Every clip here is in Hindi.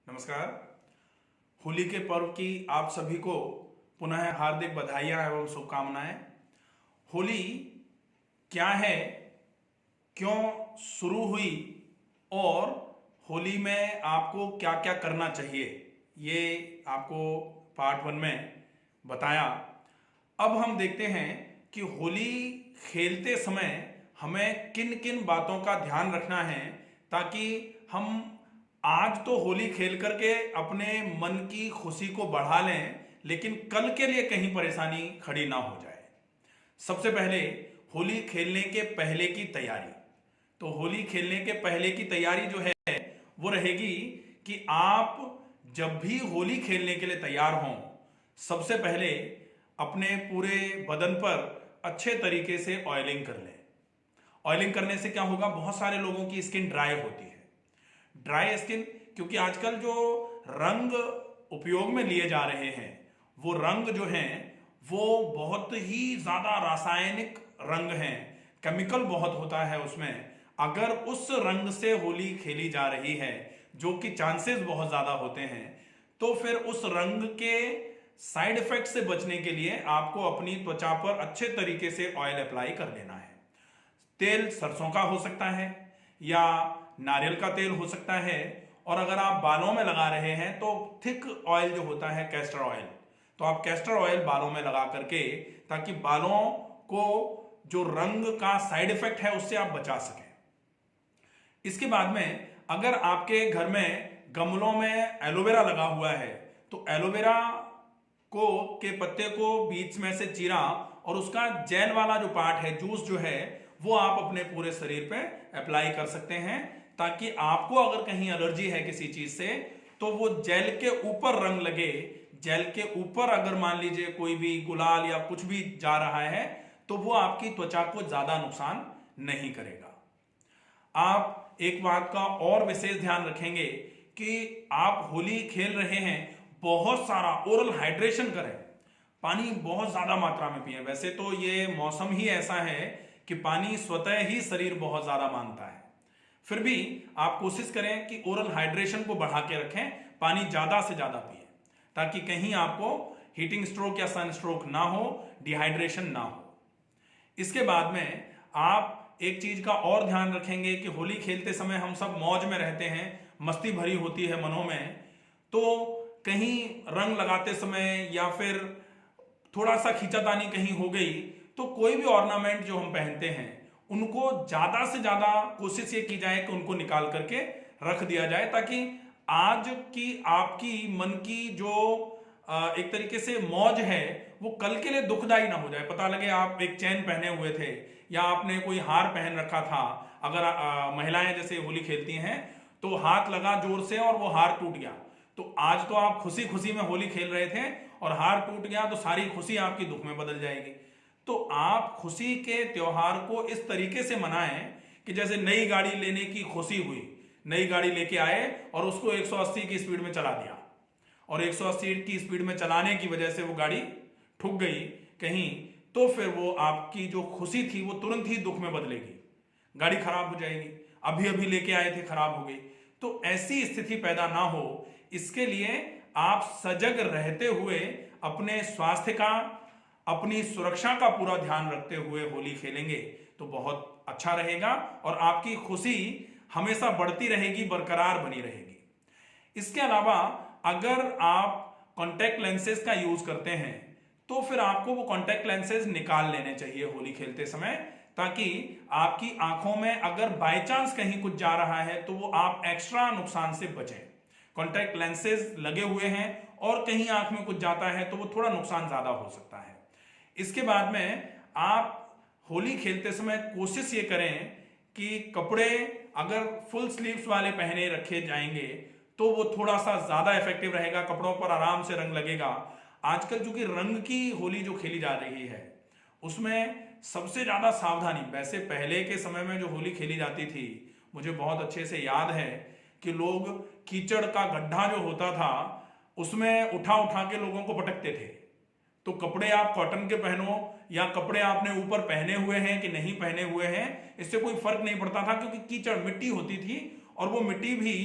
नमस्कार। होली के पर्व की आप सभी को पुनः हार्दिक बधाइयाँ एवं शुभकामनाएं। होली क्या है, क्यों शुरू हुई और होली में आपको क्या क्या करना चाहिए, ये आपको पार्ट 1 में बताया। अब हम देखते हैं कि होली खेलते समय हमें किन किन बातों का ध्यान रखना है ताकि हम आज तो होली खेल करके अपने मन की खुशी को बढ़ा लें, लेकिन कल के लिए कहीं परेशानी खड़ी ना हो जाए। सबसे पहले होली खेलने के पहले की तैयारी। तो होली खेलने के पहले की तैयारी जो है वो रहेगी कि आप जब भी होली खेलने के लिए तैयार हों, सबसे पहले अपने पूरे बदन पर अच्छे तरीके से ऑयलिंग कर लें। ऑयलिंग करने से क्या होगा, बहुत सारे लोगों की स्किन ड्राई होती है। ड्राई स्किन, क्योंकि आजकल जो रंग उपयोग में लिए जा रहे हैं वो रंग जो हैं वो बहुत ही ज़्यादा रासायनिक रंग हैं, केमिकल बहुत होता है उसमें। अगर उस रंग से होली खेली जा रही है, जो कि चांसेस बहुत ज़्यादा होते हैं, तो फिर उस रंग के साइड इफेक्ट से बचने के लिए आपको अपनी त्वचा पर अच्छे तरीके से ऑयल अप्लाई कर लेना है। तेल सरसों का हो सकता है या नारियल का तेल हो सकता है, और अगर आप बालों में लगा रहे हैं तो थिक ऑयल जो होता है कैस्टर ऑयल, तो आप कैस्टर ऑयल बालों में लगा करके, ताकि बालों को जो रंग का साइड इफेक्ट है उससे आप बचा सकें। इसके बाद में अगर आपके घर में गमलों में एलोवेरा लगा हुआ है तो एलोवेरा को के पत्ते को बीच में से चीरा और उसका जेल वाला जो पार्ट है, जूस जो है, वो आप अपने पूरे शरीर पे अप्लाई कर सकते हैं, ताकि आपको अगर कहीं एलर्जी है किसी चीज से तो वो जेल के ऊपर रंग लगे। जेल के ऊपर अगर मान लीजिए कोई भी गुलाल या कुछ भी जा रहा है तो वो आपकी त्वचा को ज्यादा नुकसान नहीं करेगा। आप एक बात का और विशेष ध्यान रखेंगे कि आप होली खेल रहे हैं, बहुत सारा ओरल हाइड्रेशन करें, पानी बहुत ज्यादा मात्रा में पिएं। वैसे तो ये मौसम ही ऐसा है कि पानी स्वतः ही शरीर बहुत ज्यादा मांगता है, फिर भी आप कोशिश करें कि ओरल हाइड्रेशन को बढ़ा के रखें, पानी ज्यादा से ज्यादा पिएं, ताकि कहीं आपको हीटिंग स्ट्रोक या सन स्ट्रोक ना हो, डिहाइड्रेशन ना हो। इसके बाद में आप एक चीज का और ध्यान रखेंगे कि होली खेलते समय हम सब मौज में रहते हैं, मस्ती भरी होती है मनों में, तो कहीं रंग लगाते समय या फिर थोड़ा सा खींचातानी कहीं हो गई तो कोई भी ऑर्नामेंट जो हम पहनते हैं उनको ज्यादा से ज्यादा कोशिश ये की जाए कि उनको निकाल करके रख दिया जाए, ताकि आज की आपकी मन की जो एक तरीके से मौज है वो कल के लिए दुखदाई ना हो जाए। पता लगे आप एक चैन पहने हुए थे या आपने कोई हार पहन रखा था, अगर महिलाएं जैसे होली खेलती हैं तो हाथ लगा जोर से और वो हार टूट गया, तो आज तो आप खुशी खुशी में होली खेल रहे थे और हार टूट गया तो सारी खुशी आपकी दुख में बदल जाएगी। तो आप खुशी के त्योहार को इस तरीके से मनाएं कि जैसे नई गाड़ी लेने की खुशी हुई, नई गाड़ी लेके आए और उसको 180 की स्पीड में चला दिया, और 180 की स्पीड में चलाने की वजह से वो गाड़ी ठुक गई कहीं, तो फिर वो आपकी जो खुशी थी वो तुरंत ही दुख में बदलेगी, गाड़ी खराब हो जाएगी, अभी अभी लेके आए थे खराब हो गई। तो ऐसी स्थिति पैदा ना हो, इसके लिए आप सजग रहते हुए अपने स्वास्थ्य का, अपनी सुरक्षा का पूरा ध्यान रखते हुए होली खेलेंगे तो बहुत अच्छा रहेगा और आपकी खुशी हमेशा बढ़ती रहेगी, बरकरार बनी रहेगी। इसके अलावा अगर आप कॉन्टैक्ट लेंसेज का यूज करते हैं तो फिर आपको वो कॉन्टैक्ट लेंसेज निकाल लेने चाहिए होली खेलते समय, ताकि आपकी आंखों में अगर बाय चांस कहीं कुछ जा रहा है तो वो आप एक्स्ट्रा नुकसान से बचें। कॉन्टैक्ट लेंसेज लगे हुए हैं और कहीं आंख में कुछ जाता है तो वो थोड़ा नुकसान ज्यादा हो सकता है। इसके बाद में आप होली खेलते समय कोशिश ये करें कि कपड़े अगर फुल स्लीव्स वाले पहने रखे जाएंगे तो वो थोड़ा सा ज्यादा इफेक्टिव रहेगा, कपड़ों पर आराम से रंग लगेगा। आजकल चूंकि रंग की होली जो खेली जा रही है उसमें सबसे ज्यादा सावधानी, वैसे पहले के समय में जो होली खेली जाती थी मुझे बहुत अच्छे से याद है कि लोग कीचड़ का गड्ढा जो होता था उसमें उठा उठा के लोगों को पटकते थे। तो कपड़े आप कॉटन के पहनो या कपड़े आपने ऊपर पहने हुए हैं कि नहीं पहने हुए हैं, इससे कोई फर्क नहीं पड़ता था, क्योंकि कीचड़ मिट्टी होती थी और वो मिट्टी भी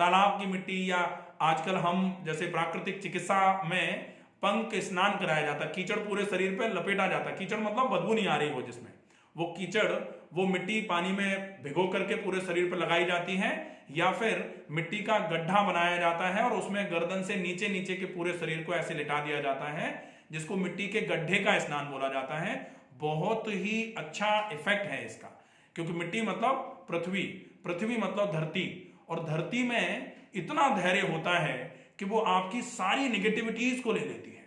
तालाब की मिट्टी, या आजकल हम जैसे प्राकृतिक चिकित्सा में पंक स्नान कराया जाता है, कीचड़ पूरे शरीर पे लपेटा जाता है, कीचड़ मतलब बदबू नहीं आ रही हो जिसमें, वो कीचड़ वो मिट्टी पानी में भिगो करके पूरे शरीर पर लगाई जाती है, या फिर मिट्टी का गड्ढा बनाया जाता है और उसमें गर्दन से नीचे नीचे के पूरे शरीर को ऐसे लिटा दिया जाता है, जिसको मिट्टी के गड्ढे का स्नान बोला जाता है। बहुत ही अच्छा इफेक्ट है इसका, क्योंकि मिट्टी मतलब पृथ्वी, पृथ्वी मतलब धरती, और धरती में इतना धैर्य होता है कि वो आपकी सारी निगेटिविटीज को ले लेती है।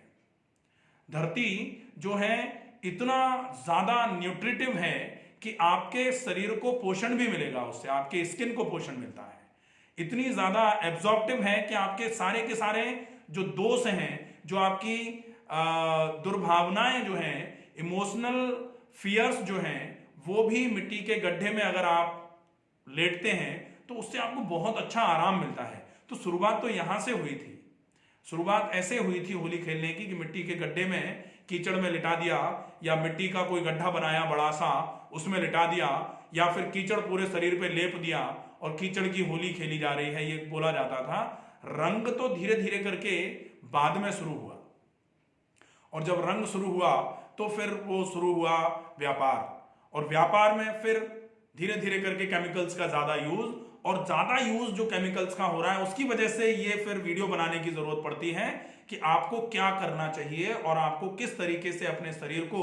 धरती जो है इतना ज्यादा न्यूट्रिटिव है कि आपके शरीर को पोषण भी मिलेगा उससे, आपके स्किन को पोषण मिलता है। इतनी ज्यादा एब्जॉर्प्टिव है कि आपके सारे के सारे जो दोष हैं, जो आपकी दुर्भावनाएं जो हैं, इमोशनल फियर्स जो हैं, वो भी मिट्टी के गड्ढे में अगर आप लेटते हैं तो उससे आपको बहुत अच्छा आराम मिलता है। तो शुरुआत तो यहां से हुई थी, शुरुआत ऐसे हुई थी होली खेलने की कि मिट्टी के गड्ढे में कीचड़ में लिटा दिया, या मिट्टी का कोई गड्ढा बनाया बड़ा सा उसमें लिटा दिया, या फिर कीचड़ पूरे शरीर पे लेप दिया और कीचड़ की होली खेली जा रही है, ये बोला जाता था। रंग तो धीरे धीरे करके बाद में शुरू हुआ, और जब रंग शुरू हुआ तो फिर वो शुरू हुआ व्यापार, और व्यापार में फिर धीरे धीरे करके केमिकल्स का ज्यादा यूज, और ज्यादा यूज जो केमिकल्स का हो रहा है उसकी वजह से ये फिर वीडियो बनाने की जरूरत पड़ती है कि आपको क्या करना चाहिए और आपको किस तरीके से अपने शरीर को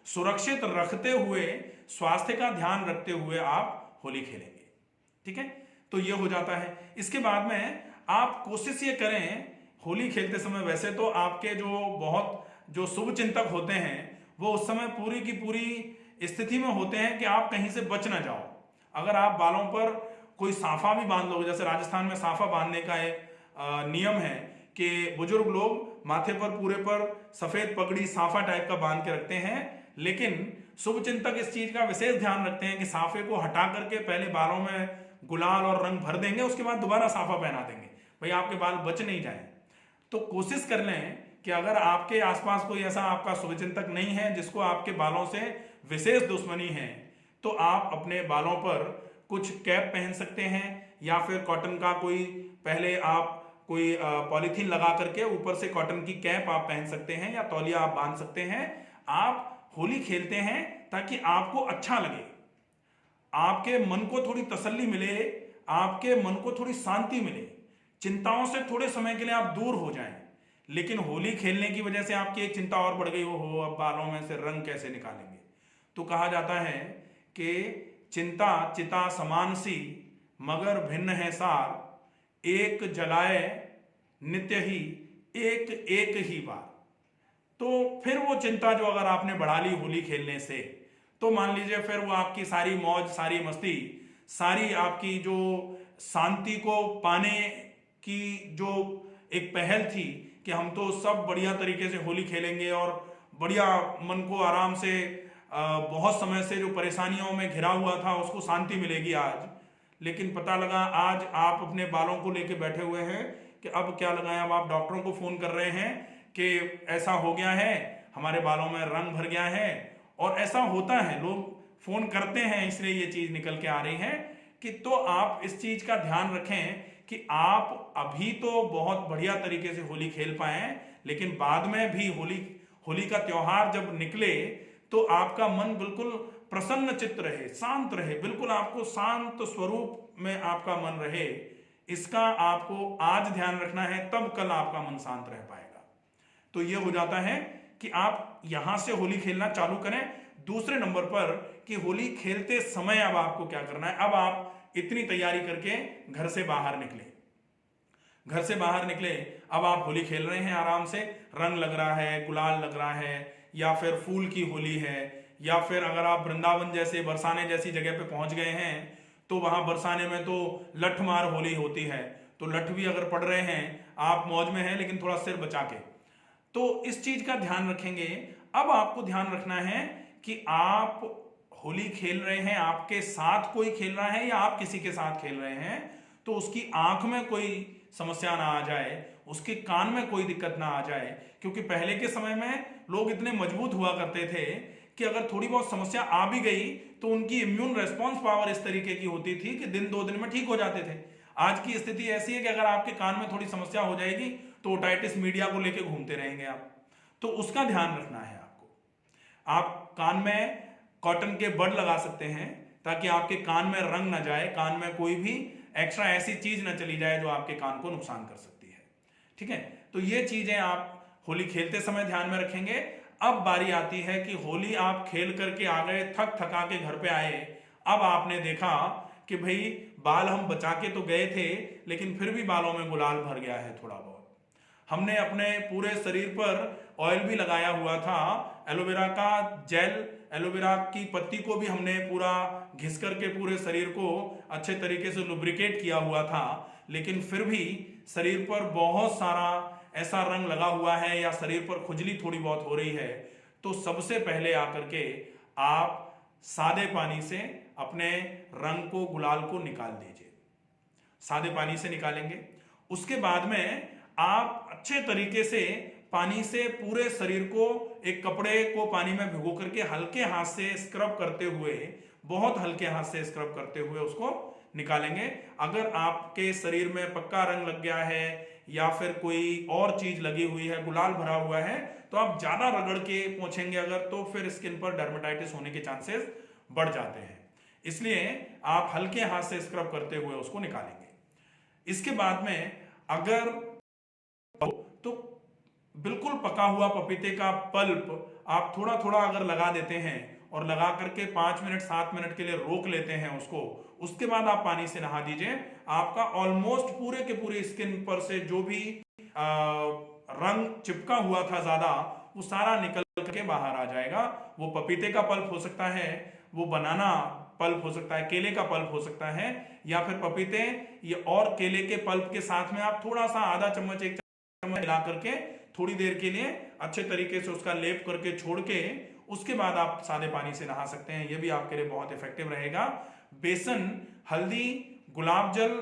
सुरक्षित रखते हुए, स्वास्थ्य का ध्यान रखते हुए आप होली खेलेंगे। ठीक है, तो ये हो जाता है। इसके बाद में आप कोशिश ये करें होली खेलते समय, वैसे तो आपके जो शुभ चिंतक होते हैं वो उस समय पूरी की पूरी स्थिति में होते हैं कि आप कहीं से बच ना जाओ। अगर आप बालों पर कोई साफा भी बांध लोगे, जैसे राजस्थान में साफा बांधने का एक नियम है कि बुजुर्ग लोग माथे पर पूरे पर सफेद पगड़ी साफा टाइप का बांध के रखते हैं, लेकिन शुभ चिंतक इस चीज का विशेष ध्यान रखते हैं कि साफे को हटा करके पहले बालों में गुलाल और रंग भर देंगे, उसके बाद दोबारा साफा पहना देंगे, भाई आपके बाल बच नहीं जाए। तो कोशिश कर लें कि अगर आपके आसपास कोई ऐसा आपका शुभ चिंतक नहीं है जिसको आपके बालों से विशेष दुश्मनी है, तो आप अपने बालों पर कुछ कैप पहन सकते हैं, या फिर कॉटन का कोई पहले आप कोई पॉलीथीन लगा करके ऊपर से कॉटन की कैप आप पहन सकते हैं, या तौलिया आप बांध सकते हैं। आप होली खेलते हैं ताकि आपको अच्छा लगे, आपके मन को थोड़ी तसल्ली मिले, आपके मन को थोड़ी शांति मिले, चिंताओं से थोड़े समय के लिए आप दूर हो जाएं। लेकिन होली खेलने की वजह से आपकी एक चिंता और बढ़ गई, हो अब बालों में से रंग कैसे निकालेंगे। तो कहा जाता है कि चिंता चिता समान सी मगर भिन्न है सार, एक जलाए नित्य ही एक एक ही बार। तो फिर वो चिंता जो अगर आपने बढ़ा ली होली खेलने से, तो मान लीजिए फिर वो आपकी सारी मौज, सारी मस्ती, सारी आपकी जो शांति को पाने की जो एक पहल थी कि हम तो सब बढ़िया तरीके से होली खेलेंगे और बढ़िया मन को आराम से, बहुत समय से जो परेशानियों में घिरा हुआ था उसको शांति मिलेगी आज, लेकिन पता लगा आज आप अपने बालों को लेके बैठे हुए हैं कि अब क्या लगाएं। अब आप डॉक्टरों को फोन कर रहे हैं कि ऐसा हो गया है, हमारे बालों में रंग भर गया है। और ऐसा होता है, लोग फोन करते हैं इसलिए ये चीज निकल के आ रही है कि तो आप इस चीज का ध्यान रखें कि आप अभी तो बहुत बढ़िया तरीके से होली खेल पाए, लेकिन बाद में भी होली का त्योहार जब निकले तो आपका मन बिल्कुल प्रसन्न चित्त रहे, शांत रहे, बिल्कुल आपको शांत स्वरूप में आपका मन रहे, इसका आपको आज ध्यान रखना है, तब कल आपका मन शांत रह पाएगा। तो ये हो जाता है कि आप यहां से होली खेलना चालू करें। दूसरे नंबर पर कि होली खेलते समय अब आपको क्या करना है। अब आप इतनी तैयारी करके घर से बाहर निकले, घर से बाहर निकले, अब आप होली खेल रहे हैं आराम से, रंग लग रहा है, गुलाल लग रहा है, या फिर फूल की होली है, या फिर अगर आप वृंदावन जैसे बरसाने जैसी जगह पे पहुंच गए हैं तो वहां बरसाने में तो लठ मार होली होती है, तो लठ भी अगर पड़ रहे हैं, आप मौज में हैं लेकिन थोड़ा सिर बचा के, तो इस चीज का ध्यान रखेंगे। अब आपको ध्यान रखना है कि आप होली खेल रहे हैं, आपके साथ कोई खेल रहा है या आप किसी के साथ खेल रहे हैं, तो उसकी आंख में कोई समस्या ना आ जाए, उसके कान में कोई दिक्कत ना आ जाए। क्योंकि पहले के समय में लोग इतने मजबूत हुआ करते थे कि अगर थोड़ी बहुत समस्या आ भी गई तो उनकी इम्यून रेस्पॉन्स पावर इस तरीके की होती थी कि दिन 2 दिन में ठीक हो जाते थे। आज की स्थिति ऐसी है कि अगर आपके कान में थोड़ी समस्या हो जाएगी तो ओटाइटिस मीडिया को लेकर घूमते रहेंगे आप। तो उसका ध्यान रखना है आपको। आप कान में कॉटन के बड लगा सकते हैं ताकि आपके कान में रंग ना जाए, कान में कोई भी एक्स्ट्रा ऐसी चीज ना चली जाए जो आपके कान को नुकसान कर सकती है। ठीक है, तो ये चीजें आप होली खेलते समय ध्यान में रखेंगे। अब बारी आती है कि होली आप खेल करके आ गए, थक थका के घर पे आए, अब आपने देखा कि भाई बाल हम बचा के तो गए थे लेकिन फिर भी बालों में गुलाल भर गया है थोड़ा बहुत। हमने अपने पूरे शरीर पर ऑयल भी लगाया हुआ था, एलोवेरा का जेल, एलोवेरा की पत्ती को भी हमने पूरा घिस करके पूरे शरीर को अच्छे तरीके से लुब्रिकेट किया हुआ था, लेकिन फिर भी शरीर पर बहुत सारा ऐसा रंग लगा हुआ है या शरीर पर खुजली थोड़ी बहुत हो रही है। तो सबसे पहले आकर के आप सादे पानी से अपने रंग को, गुलाल को निकाल दीजिए। सादे पानी से निकालेंगे, उसके बाद में आप अच्छे तरीके से पानी से पूरे शरीर को, एक कपड़े को पानी में भिगो करके हल्के हाथ से स्क्रब करते हुए, बहुत हल्के हाथ से स्क्रब करते हुए उसको निकालेंगे। अगर आपके शरीर में पक्का रंग लग गया है या फिर कोई और चीज लगी हुई है, गुलाल भरा हुआ है, तो आप ज्यादा रगड़ के पोंछेंगे अगर, तो फिर स्किन पर डर्मेटाइटिस होने के चांसेस बढ़ जाते हैं। इसलिए आप हल्के हाथ से स्क्रब करते हुए उसको निकालेंगे। इसके बाद में अगर तो बिल्कुल पका हुआ पपीते का पल्प आप थोड़ा थोड़ा अगर लगा देते हैं और लगा करके 5 मिनट 7 मिनट के लिए रोक लेते हैं उसको, उसके बाद आप पानी से नहा दीजिए। आपका ऑलमोस्ट पूरे के पूरे स्किन पर से जो भी रंग चिपका हुआ था ज्यादा, वो सारा निकल करके बाहर आ जाएगा। वो पपीते का पल्प हो सकता है, वो बनाना पल्प हो सकता है, केले का पल्प हो सकता है, या फिर पपीते ये और केले के पल्प के साथ में आप थोड़ा सा आधा चम्मच 1 चम्मच मिला करके थोड़ी देर के लिए अच्छे तरीके से उसका लेप करके छोड़ के उसके बाद आप सादे पानी से नहा सकते हैं। यह भी आपके लिए बहुत इफेक्टिव रहेगा। बेसन, हल्दी, गुलाब जल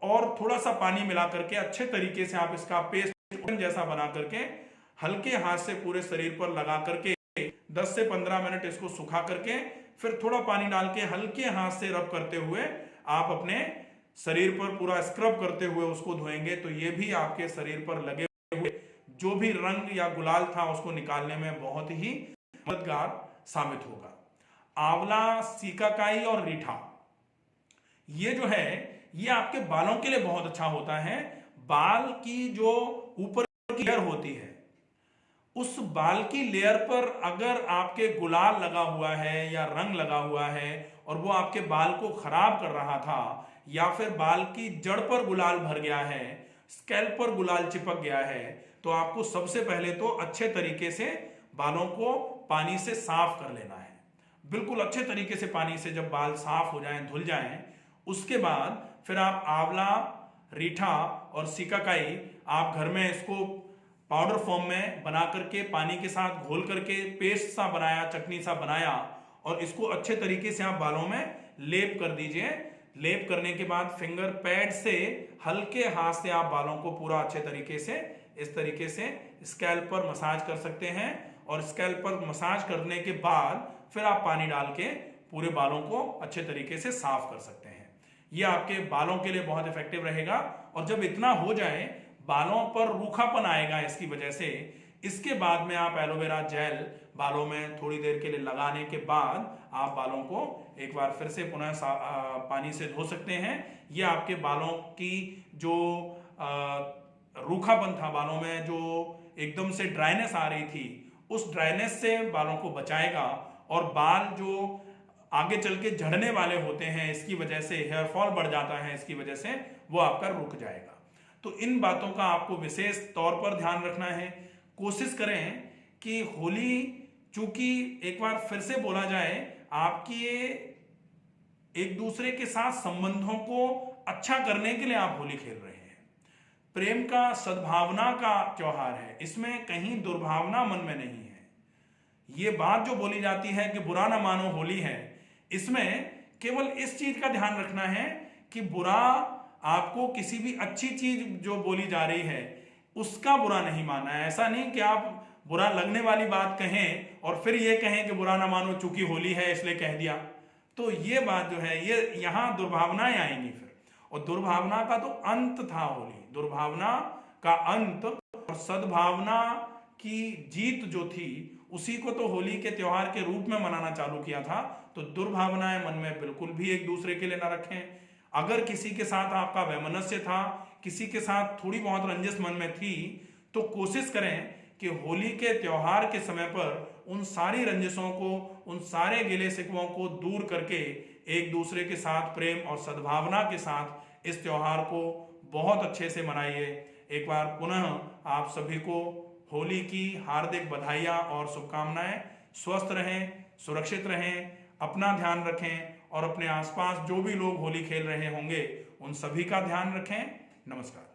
और थोड़ा सा पानी मिला करके अच्छे तरीके से आप इसका पेस्ट जैसा बना करके हल्के हाथ से पूरे शरीर पर लगा करके 10 से 15 मिनट इसको सुखा करके फिर थोड़ा पानी डाल के हल्के हाथ से रब करते हुए आप अपने शरीर पर पूरा स्क्रब करते हुए उसको धोएंगे, तो ये भी आपके शरीर पर लगे हुए जो भी रंग या गुलाल था उसको निकालने में बहुत ही मददगार साबित होगा। आंवला, सीकाकाई और रीठा, ये जो है ये आपके बालों के लिए बहुत अच्छा होता है। बाल की जो ऊपर की लेयर होती है, उस बाल की लेयर पर अगर आपके गुलाल लगा हुआ है या रंग लगा हुआ है और वो आपके बाल को खराब कर रहा था, या फिर बाल की जड़ पर गुलाल भर गया है, स्कैल्प पर गुलाल चिपक गया है, तो आपको सबसे पहले तो अच्छे तरीके से बालों को पानी से साफ कर लेना है। बिल्कुल अच्छे तरीके से पानी से जब बाल साफ हो जाएं, धुल जाएं, उसके बाद फिर आप आंवला, रीठा और सीकाकाई आप घर में इसको पाउडर फॉर्म में बना करके पानी के साथ घोल करके पेस्ट सा बनाया, चटनी सा बनाया, और इसको अच्छे तरीके से आप बालों में लेप कर दीजिए। लेप करने के बाद फिंगर पैड से हल्के हाथ से आप बालों को पूरा अच्छे तरीके से इस तरीके से स्कैल्प पर मसाज कर सकते हैं, और स्कैल्प पर मसाज करने के बाद फिर आप पानी डाल के पूरे बालों को अच्छे तरीके से साफ कर सकते हैं। यह आपके बालों के लिए बहुत इफेक्टिव रहेगा। और जब इतना हो जाए, बालों पर रूखापन आएगा इसकी वजह से, इसके बाद में आप एलोवेरा जेल बालों में थोड़ी देर के लिए लगाने के बाद आप बालों को एक बार फिर से पुनः पानी से धो सकते हैं। यह आपके बालों की जो रूखापन था, बालों में जो एकदम से ड्राइनेस आ रही थी, उस ड्राइनेस से बालों को बचाएगा। और बाल जो आगे चल के झड़ने वाले होते हैं, इसकी वजह से हेयर फॉल बढ़ जाता है, इसकी वजह से वो आपका रुक जाएगा। तो इन बातों का आपको विशेष तौर पर ध्यान रखना है। कोशिश करें कि होली, चूंकि एक बार फिर से बोला जाए, आपकी एक दूसरे के साथ संबंधों को अच्छा करने के लिए आप होली खेल रहे हैं। प्रेम का, सद्भावना का त्योहार है, इसमें कहीं दुर्भावना मन में नहीं है। ये बात जो बोली जाती है कि बुरा ना मानो होली है, इसमें केवल इस चीज का ध्यान रखना है कि बुरा आपको किसी भी अच्छी चीज जो बोली जा रही है उसका बुरा नहीं मानना है। ऐसा नहीं कि आप बुरा लगने वाली बात कहें और फिर ये कहें कि बुरा ना मानो चूंकि होली है इसलिए कह दिया, तो ये बात जो है ये यहां दुर्भावनाएं आएंगी फिर। और दुर्भावना का तो अंत था होली, दुर्भावना का अंत और सद्भावना की जीत जो थी उसी को तो होली के त्योहार के रूप में मनाना चालू किया था। तो दुर्भावनाएं मन में बिल्कुल भी एक दूसरे के लिए ना रखें। अगर किसी के साथ आपका वैमनस्य था, किसी के साथ थोड़ी बहुत रंजिश मन में थी, तो कोशिश करें कि होली के त्योहार के समय पर उन सारी रंजिशों को, उन सारे गिले शिकवों को दूर करके एक दूसरे के साथ प्रेम और सद्भावना के साथ इस त्योहार को बहुत अच्छे से मनाइए। एक बार पुनः आप सभी को होली की हार्दिक बधाइयाँ और शुभकामनाएं। स्वस्थ रहें, सुरक्षित रहें, अपना ध्यान रखें और अपने आसपास जो भी लोग होली खेल रहे होंगे उन सभी का ध्यान रखें। नमस्कार।